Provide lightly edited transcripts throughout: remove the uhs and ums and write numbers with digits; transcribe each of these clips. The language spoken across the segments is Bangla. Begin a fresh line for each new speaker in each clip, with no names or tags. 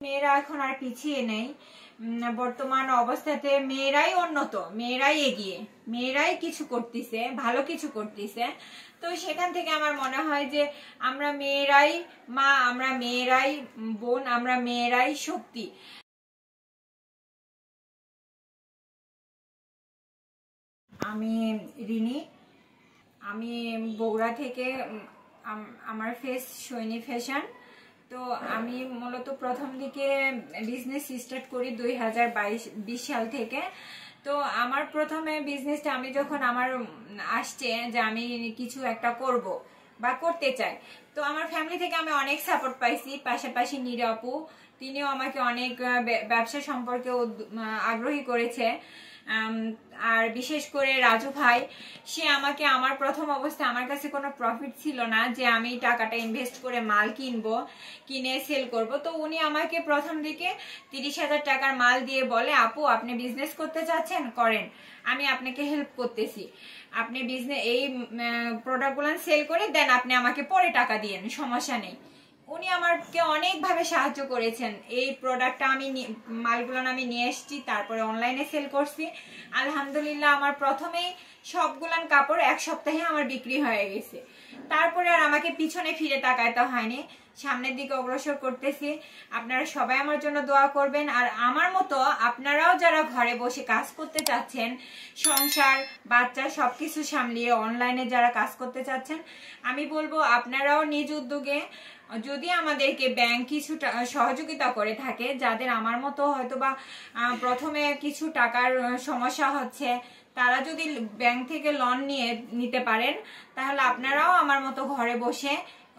মেয়েরা এখন আর পিছিয়ে নেই। বর্তমান অবস্থাতে মেয়েরাই উন্নত, মেয়েরাই এগিয়ে, মেয়েরাই কিছু করতেছে, ভালো কিছু করতেছে। তো সেখান থেকে আমার মনে হয় যে আমরা মেয়েরাই মা, আমরা মেয়েরাই বোন, আমরা মেয়েরাই শক্তি। আমি রিনি, আমি বগুড়া থেকে। আমার ফেস সৈনী ফ্যাশন। তো আমি মূলত প্রথম দিকে বিজনেস স্টার্ট করি 2020 সাল থেকে। তো আমার প্রথমে বিজনেসটা আমি যখন আমার আসছে যে আমি কিছু একটা করব বা করতে চাই, তো আমার ফ্যামিলি থেকে আমি অনেক সাপোর্ট পাইছি। পাশাপাশি নীরা আপু, তিনিও আমাকে অনেক ব্যবসা সম্পর্কে আগ্রহী করেছে। আর বিশেষ করে রাজু ভাই, সে আমাকে, আমার প্রথম অবস্থায় আমার কাছে কোনো প্রফিট ছিল না যে আমি টাকাটা ইনভেস্ট করে মাল কিনবো, কিনে সেল করব। তো উনি আমাকে প্রথম দিকে 30,000 টাকার মাল দিয়ে বলে, আপু আপনি বিজনেস করতে চাচ্ছেন, করেন, আমি আপনাকে হেল্প করতেছি, আপনি বিজনেস এই প্রোডাক্টগুলো সেল করে দেন, আপনি আমাকে পরে টাকা দিয়েন, সমস্যা নেই। উনি আমাকে অনেকভাবে সাহায্য করেছেন। এই প্রোডাক্টটা আমি মালগুলো আমি নিয়ে এসেছি, তারপরে অনলাইনে সেল করছি। আলহামদুলিল্লাহ আমার প্রথমেই সবগুলান কাপড় 1 সপ্তাহে আমার বিক্রি হয়ে গেছে। তারপরে আর আমাকে পিছনে ফিরে তাকাইতে হয়নি, সামনের দিকে অগ্রসর করতেছি। আপনারা সবাই আমার জন্য দোয়া করবেন। আর আমার মতো আপনারাও যারা ঘরে বসে কাজ করতে চাচ্ছেন, সংসার বাচ্চা সবকিছু সামলিয়ে অনলাইনে যারা কাজ করতে চাচ্ছেন, আমি বলবো আপনারাও নিজ উদ্যোগে, যদি আমাদেরকে ব্যাংক কিছুটা সহযোগিতা করে থাকে, যাদের আমার মতো হয়তো বা প্রথমে কিছু টাকার সমস্যা হচ্ছে, তারা যদি ব্যাংক থেকে লোন নিতে পারেন, তাহলে আপনারাও আমার মতো ঘরে বসে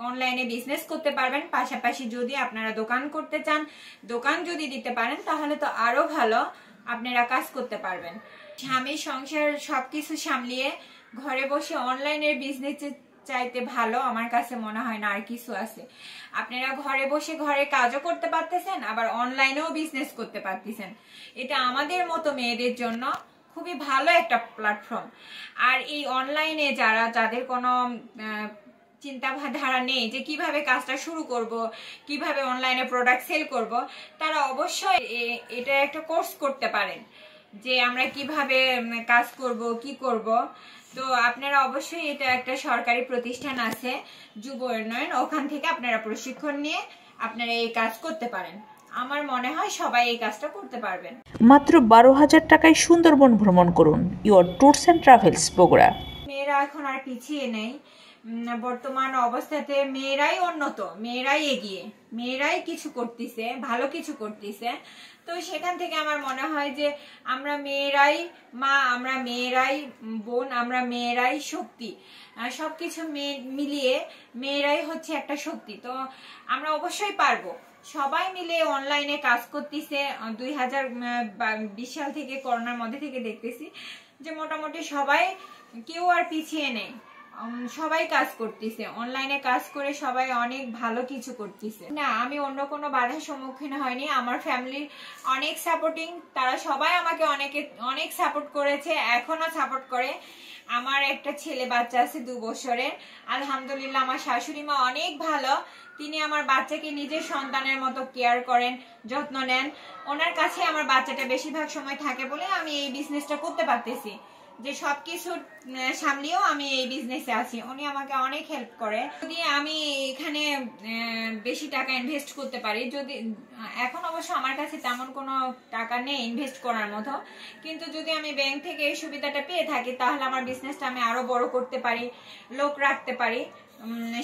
অনলাইনে বিজনেস করতে পারবেন। পাশাপাশি যদি আপনারা দোকান করতে চান, দোকান যদি দিতে পারেন, তাহলে তো আরো ভালো, আপনারা কাজ করতে পারবেন। স্বামী সংসার সবকিছু সামলিয়ে ঘরে বসে অনলাইনের বিজনেস চাইতে ভালো আমার কাছে মনে হয় না আর কিছু আছে। আপনারা ঘরে বসে ঘরে কাজও করতে পারতেছেন, আবার অনলাইনেও বিজনেস করতে পারতেছেন। এটা আমাদের মতো মেয়েদের জন্য খুবই ভালো একটা প্ল্যাটফর্ম। আর এই অনলাইনে যাদের কোনো চিন্তাধারা নেই যে কিভাবে কাজটা শুরু করব, কিভাবে অনলাইনে প্রোডাক্ট সেল করব, তারা অবশ্যই এটা একটা কোর্স করতে পারেন যে আমরা কিভাবে কাজ করব, কি করব। তো আপনারা অবশ্যই, এটা একটা সরকারি প্রতিষ্ঠান আছে যুব উন্নয়ন, ওখান থেকে আপনারা প্রশিক্ষণ নিয়ে আপনারা এই কাজ করতে পারেন। আমার মনে হয় সবাই এই কাজটা করতে পারবেন।
মাত্র 12,000 টাকায় সুন্দরবন ভ্রমণ করুন। Your tours and travels Bogura.
মেয়েরা এখন আর পিছিয়ে নেই। বর্তমান অবস্থাতে মেয়েরাই উন্নত, মেয়েরাই এগিয়ে, মেয়েরাই কিছু করতেছে, ভালো কিছু করতেছে। তো সেখান থেকে আমার মনে হয় যে আমরা মেয়েরাই মা, আমরা মেয়েরাই বোন, আমরা মেয়েরাই শক্তি। সবকিছু মিলিয়ে মেয়েরাই হচ্ছে একটা শক্তি। তো আমরা অবশ্যই পারবো। সবাই মিলে অনলাইনে কাজ করতেছে। 2020 সাল থেকে, করোনার মধ্যে থেকে দেখতেছি যে মোটামুটি সবাই, কেউ আর পিছিয়ে নেই, সবাই কাজ করতেছে অনলাইনে, কাজ করে সবাই অনেক ভালো কিছু করতেছে। না, আমি অন্য কোনো বাধার সম্মুখীন হয়নি। আমার ফ্যামিলির অনেক সাপোর্টিং, তারা সবাই আমাকে অনেক সাপোর্ট করেছে, এখনো সাপোর্ট করে। আমার একটা ছেলে বাচ্চা আছে 2 বছরের। আলহামদুলিল্লাহ আমার শাশুড়ি মা অনেক ভালো, তিনি আমার বাচ্চাকে নিজের সন্তানের মতো কেয়ার করেন, যত্ন নেন। ওনার কাছে আমার বাচ্চাটা বেশিরভাগ সময় থাকে বলে আমি এই বিজনেসটা করতে পারতেছি, যে সবকিছু সামলিয়েও আমি এই বিজনেসে আছি। উনি আমাকে অনেক হেল্প করে। যদি আমি এখানে বেশি টাকা ইনভেস্ট করতে পারি, যদি এখন অবশ্য আমার কাছে তেমন কোনো টাকা নেই ইনভেস্ট করার মতো, কিন্তু যদি আমি ব্যাংক থেকে এই সুবিধাটা পেয়ে থাকি, তাহলে আমার বিজনেসটা আমি আরো বড় করতে পারি, লোক রাখতে পারি,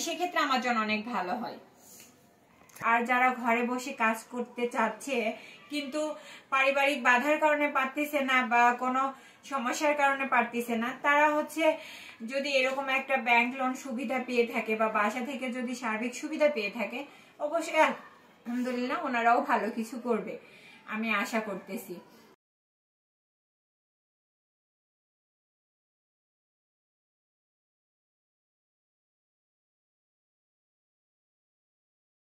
সেক্ষেত্রে আমার জন্য অনেক ভালো হয়। আর যারা ঘরে বসে কাজ করতে চাচ্ছে কিন্তু পারিবারিক বাধার কারণে পারতেছে না বা কোনো সমস্যার কারণে পারতেছে না, তারা হচ্ছে যদি এরকম একটা ব্যাংক লোন সুবিধা পেয়ে থাকে বা বাসা থেকে যদি সার্বিক সুবিধা পেয়ে থাকে, অবশ্যই আলহামদুলিল্লাহ ওনারাও ভালো কিছু করবে, আমি আশা করতেছি।